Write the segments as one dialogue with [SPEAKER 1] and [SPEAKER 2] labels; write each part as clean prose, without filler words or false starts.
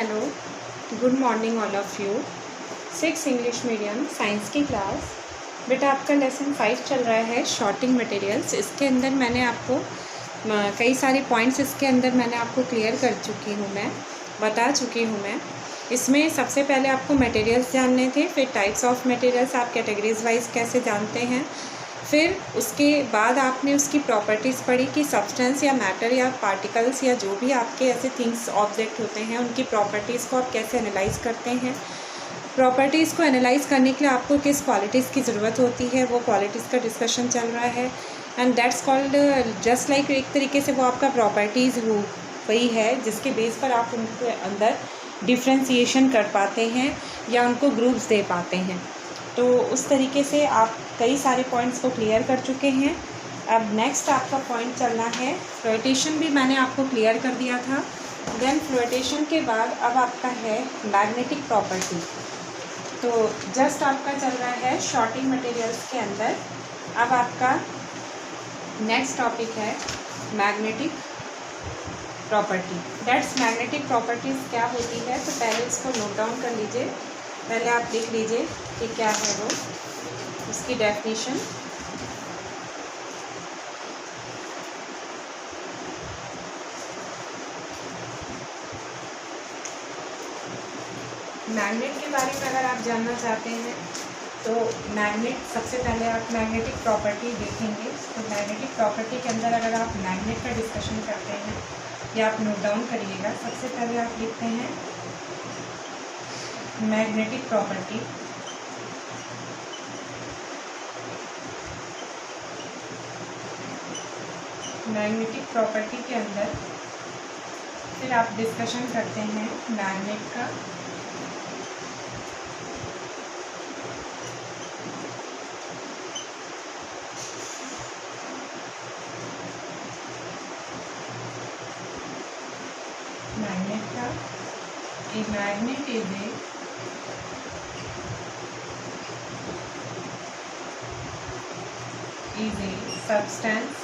[SPEAKER 1] Hello, good morning all of you. 6 English medium science की class. बेटा आपका lesson 5 चल रहा है शॉर्टिंग मटेरियल्स। इसके अंदर मैंने आपको कई सारे पॉइंट्स इसके अंदर मैंने आपको क्लियर कर चुकी हूँ, मैं बता चुकी हूँ मैं। इसमें सबसे पहले आपको मटेरियल्स जानने थे, फिर टाइप्स ऑफ मटेरियल्स आप कैटेगरीज वाइज कैसे जानते हैं, फिर उसके बाद आपने उसकी प्रॉपर्टीज़ पढ़ी कि सब्सटेंस या मैटर या पार्टिकल्स या जो भी आपके ऐसे थिंग्स ऑब्जेक्ट होते हैं उनकी प्रॉपर्टीज़ को आप कैसे एनालाइज करते हैं। प्रॉपर्टीज़ को एनालाइज करने के लिए आपको किस क्वालिटीज़ की ज़रूरत होती है, वो क्वालिटीज़ का डिस्कशन चल रहा है। And that's called just like एक तरीके से वो आपका प्रॉपर्टीज़ वही है जिसके बेस पर आप उनके अंदर डिफ्रेंसीशन कर पाते हैं या उनको ग्रुप्स दे पाते हैं। तो उस तरीके से आप कई सारे पॉइंट्स को क्लियर कर चुके हैं। अब नेक्स्ट आपका पॉइंट चलना है फ्लोटेशन, भी मैंने आपको क्लियर कर दिया था। देन फ्लोटेशन के बाद अब आपका है मैग्नेटिक प्रॉपर्टी। तो जस्ट आपका चल रहा है शॉर्टिंग मटेरियल्स के अंदर। अब आपका नेक्स्ट टॉपिक है magnetic property. That's magnetic properties क्या होती है, तो पहले इसको नोट डाउन कर लीजिए। पहले आप लिख लीजिए कि क्या है वो, उसकी डेफिनेशन। मैग्नेट के बारे में अगर आप जानना चाहते हैं तो मैग्नेट सबसे पहले आप मैग्नेटिक प्रॉपर्टी देखेंगे। तो मैग्नेटिक प्रॉपर्टी के अंदर अगर आप मैग्नेट का डिस्कशन करते हैं या आप नोट डाउन करिएगा, सबसे पहले आप लिखते हैं मैग्नेटिक प्रॉपर्टी। मैग्नेटिक प्रॉपर्टी के अंदर फिर आप डिस्कशन करते हैं मैग्नेट का। मैग्नेट का a magnet is a substance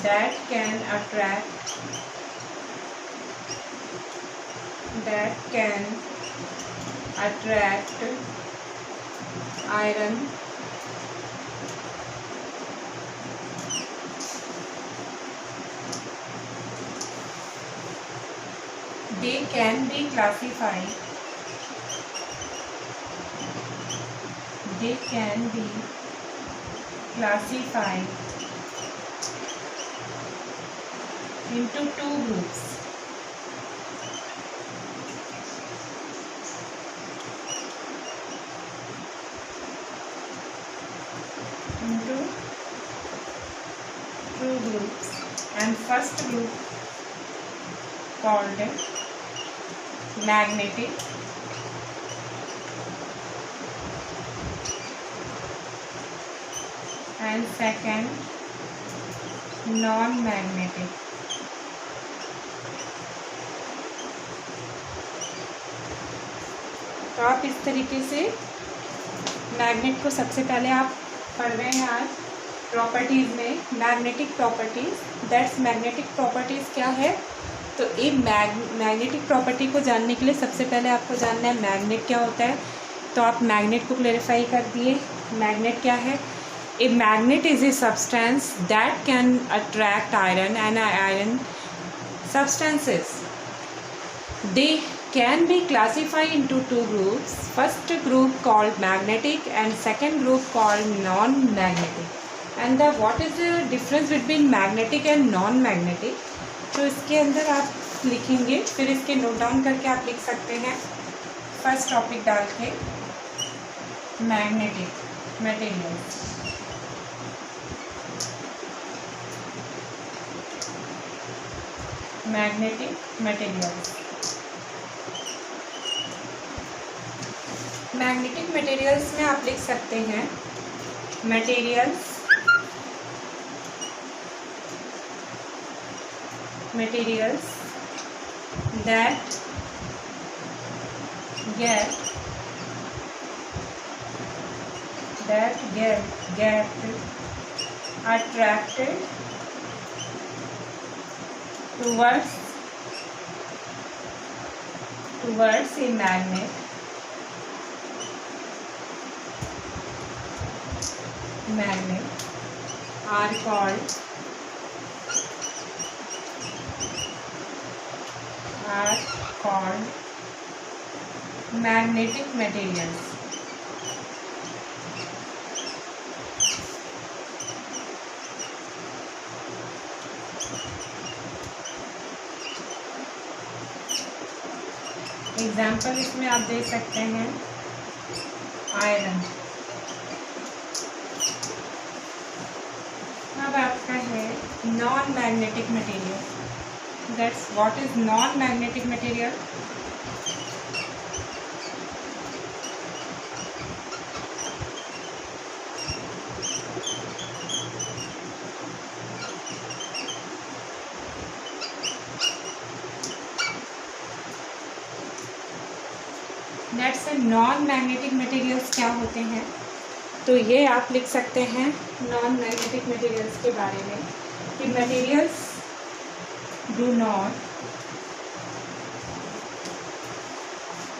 [SPEAKER 1] that can attract iron they can be classified into two groups. And first group called magnetic, and second non-magnetic. तो आप इस तरीके से मैग्नेट को सबसे पहले आप पढ़ रहे हैं आज प्रॉपर्टीज़ में magnetic properties. That's magnetic properties क्या है, तो एक मैग्नेटिक प्रॉपर्टी को जानने के लिए सबसे पहले आपको जानना है मैग्नेट क्या होता है। तो आप मैग्नेट को क्लेरिफाई कर दिए। मैग्नेट क्या है, a magnet is a substance that can attract iron and iron substances. They can be classified into two groups. First group called magnetic and second group called non-magnetic. And what is the difference between magnetic and non-magnetic? तो इसके अंदर आप लिखेंगे, फिर इसके note down करके आप लिख सकते हैं फर्स्ट टॉपिक डाल के magnetic materials. Magnetic materials. Magnetic materials में आप लिख सकते हैं materials that get attracted towards a magnet are called magnetic materials. Example इसमें आप दे सकते हैं आयरन। अब आपका है non magnetic material. That's what is non magnetic material? That's a non magnetic materials क्या होते हैं? तो ये आप लिख सकते हैं नॉन मैग्नेटिक मटेरियल्स के बारे में कि मटेरियल्स डू नॉट,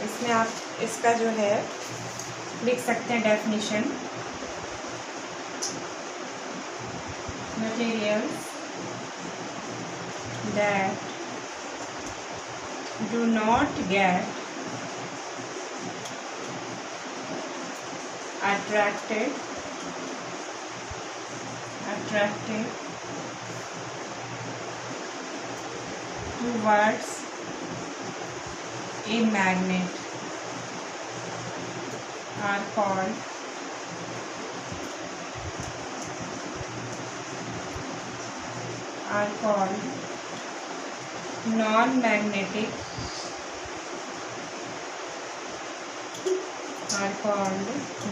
[SPEAKER 1] इसमें आप इसका जो है लिख सकते हैं definition, materials that do not gate attracted towards a magnet are called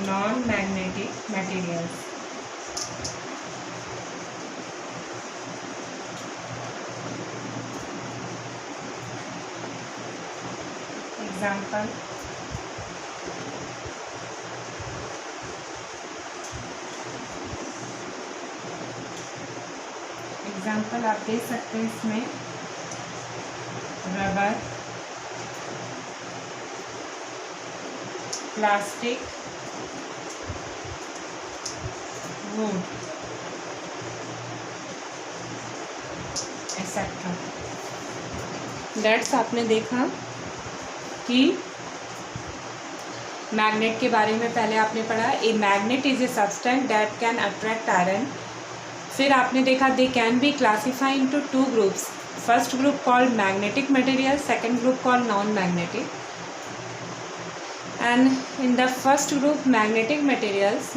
[SPEAKER 1] non-magnetic materials. Example, आप दे सकते हैं इसमें rubber, plastic, would, etcetera. That's आपने देखा कि मैग्नेट के बारे में पहले आपने पढ़ा, a magnet is a substance that can attract iron. फिर आपने देखा they can be classify into two groups, first group called magnetic material, second group called non magnetic. And in the first group, magnetic materials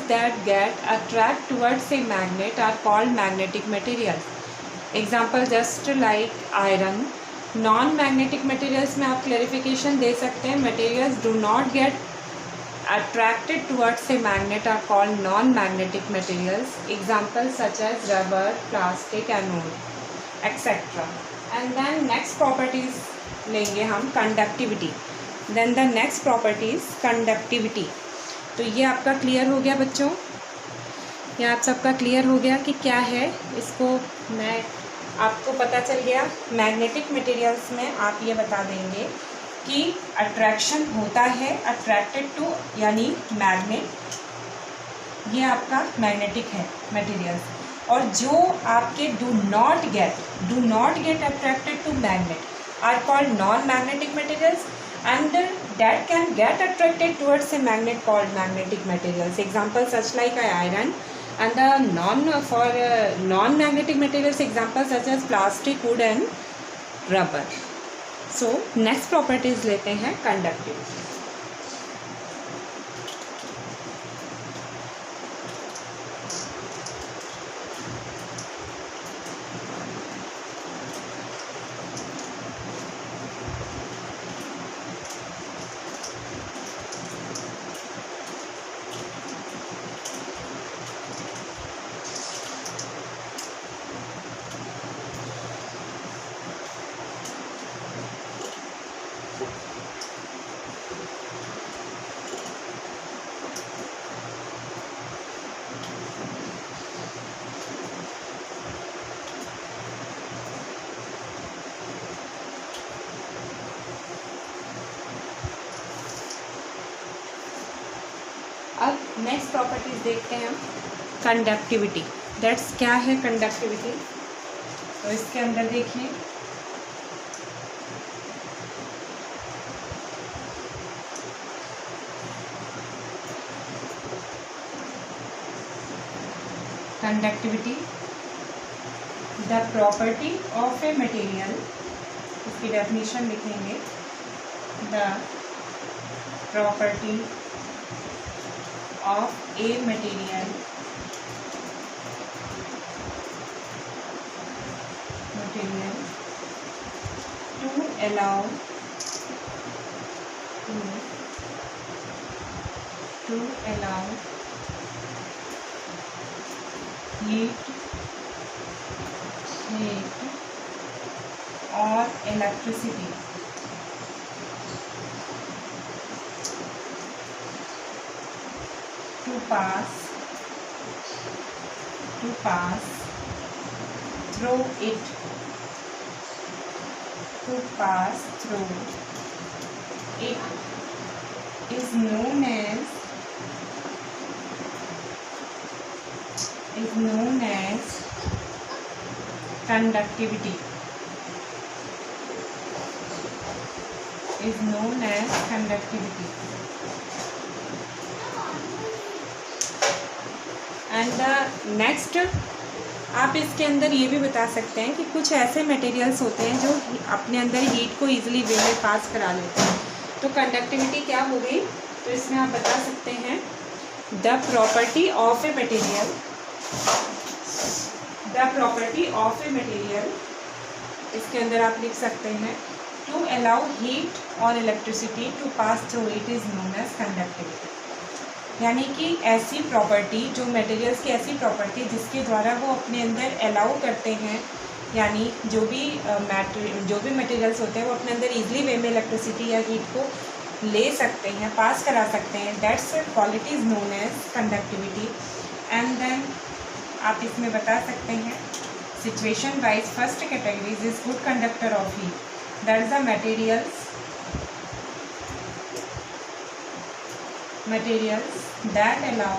[SPEAKER 1] that get attract towards a magnet are called magnetic materials. Example just like iron. Non-magnetic materials में आप clarification दे सकते हैं, materials do not get attracted towards a magnet are called non-magnetic materials. Examples such as rubber, plastic and wood, etc. And then next properties लेंगे हम conductivity. Then the next property is conductivity. तो ये आपका clear हो गया बच्चों, ये आप सबका क्लियर हो गया कि क्या है, इसको मैं आपको पता चल गया। मैग्नेटिक मटेरियल्स में आप ये बता देंगे कि अट्रैक्शन होता है, अट्रैक्टेड टू यानी मैग्नेट, ये आपका मैग्नेटिक है मटेरियल्स। और जो आपके do not get attracted to magnet are called non magnetic materials, and that can get attracted towards a magnet called magnetic materials. Examples such like iron, and the non-magnetic materials examples such as plastic, wood and rubber. So next properties लेते हैं conductivity. अब next properties देखते हैं हम, conductivity. That's क्या है conductivity? तो इसके अंदर देखिए, conductivity the property of a material, इसकी डेफिनेशन लिखेंगे, the property of a material to allow heat or electricity to pass through it, is known as conductivity. And the next, आप इसके अंदर ये भी बता सकते हैं कि कुछ ऐसे मटेरियल्स होते हैं जो अपने अंदर हीट को इजीली वे में पास करा लेते हैं। तो कंडक्टिविटी क्या हो गई? तो इसमें आप बता सकते हैं the property of a material, इसके अंदर आप लिख सकते हैं टू अलाउ हीट और electricity to pass through it is known as conductivity. यानी कि ऐसी प्रॉपर्टी, जो मटेरियल्स की ऐसी प्रॉपर्टी जिसके द्वारा वो अपने अंदर अलाउ करते हैं, यानी जो भी मटेरियल्स होते हैं वो अपने अंदर इजीली वे में इलेक्ट्रिसिटी या हीट को ले सकते हैं, पास करा सकते हैं। That's quality is known as conductivity. And then आप इसमें बता सकते हैं situation wise first categories is good conductor of heat, that is the materials that allow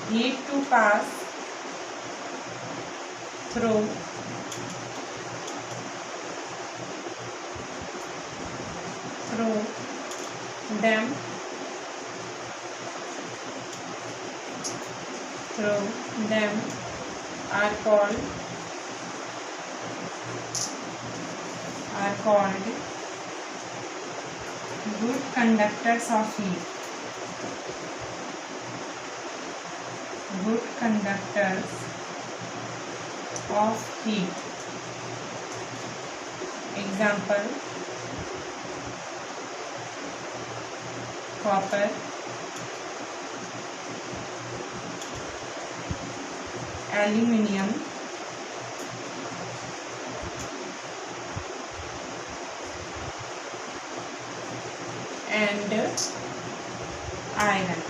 [SPEAKER 1] heat to pass through them are called good conductors of heat. Example: copper, aluminium, and iron.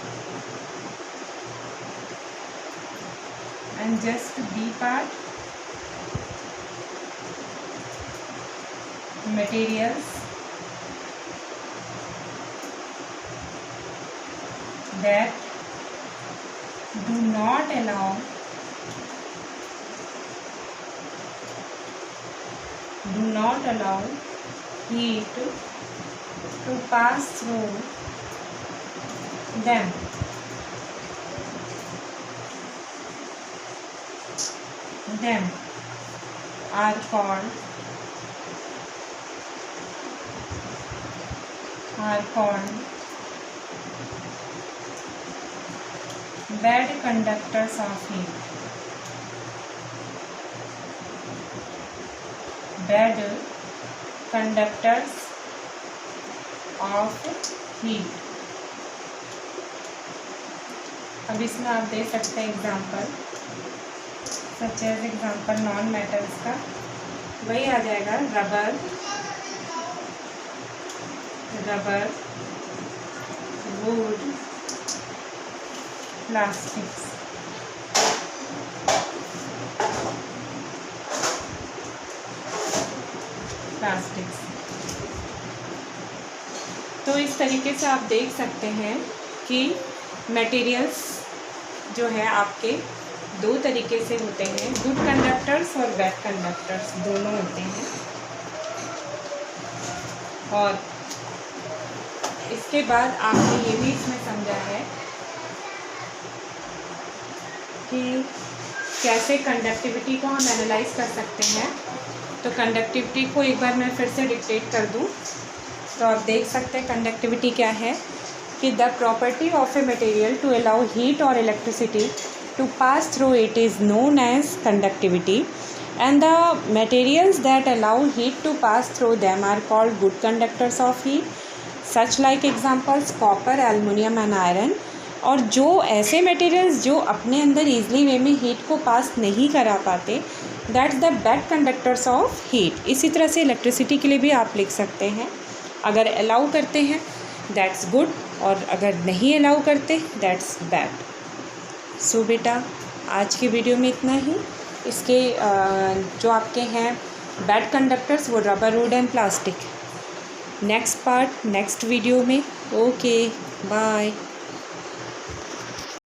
[SPEAKER 1] And just B part, materials that do not allow heat to pass through them. Are called bad conductors of heat. अब इसमें आप दे सकते हैं example, such as example non metals का, वही आ जाएगा rubber, would, plastics. Plastics. तो इस तरीके से आप देख सकते हैं कि मटेरियल्स जो है आपके दो तरीके से होते हैं, गुड कंडक्टर्स और बैड कंडक्टर्स दोनों होते हैं। और इसके बाद आपने ये भी इसमें समझा है कि कैसे कंडक्टिविटी को हम एनालाइज कर सकते हैं। तो कंडक्टिविटी को एक बार मैं फिर से डिक्टेट कर दूं तो आप देख सकते हैं कंडक्टिविटी क्या है कि the property of a material to allow heat और electricity to pass through it is known as conductivity, and the materials that allow heat to pass through them are called good conductors of heat, such like examples copper, aluminum and iron। और जो ऐसे materials जो अपने अंदर easily वे में heat को पास नहीं करा पाते, that's the bad conductors of heat. इसी तरह से इलेक्ट्रिसिटी के लिए भी आप लिख सकते हैं, अगर अलाउ करते हैं दैट्स गुड और अगर नहीं अलाउ करते दैट्स बैड। सो बेटा आज की वीडियो में इतना ही। इसके जो आपके हैं बैड कंडक्टर्स वो rubber, wood and plastic. Next part next video में। Okay bye.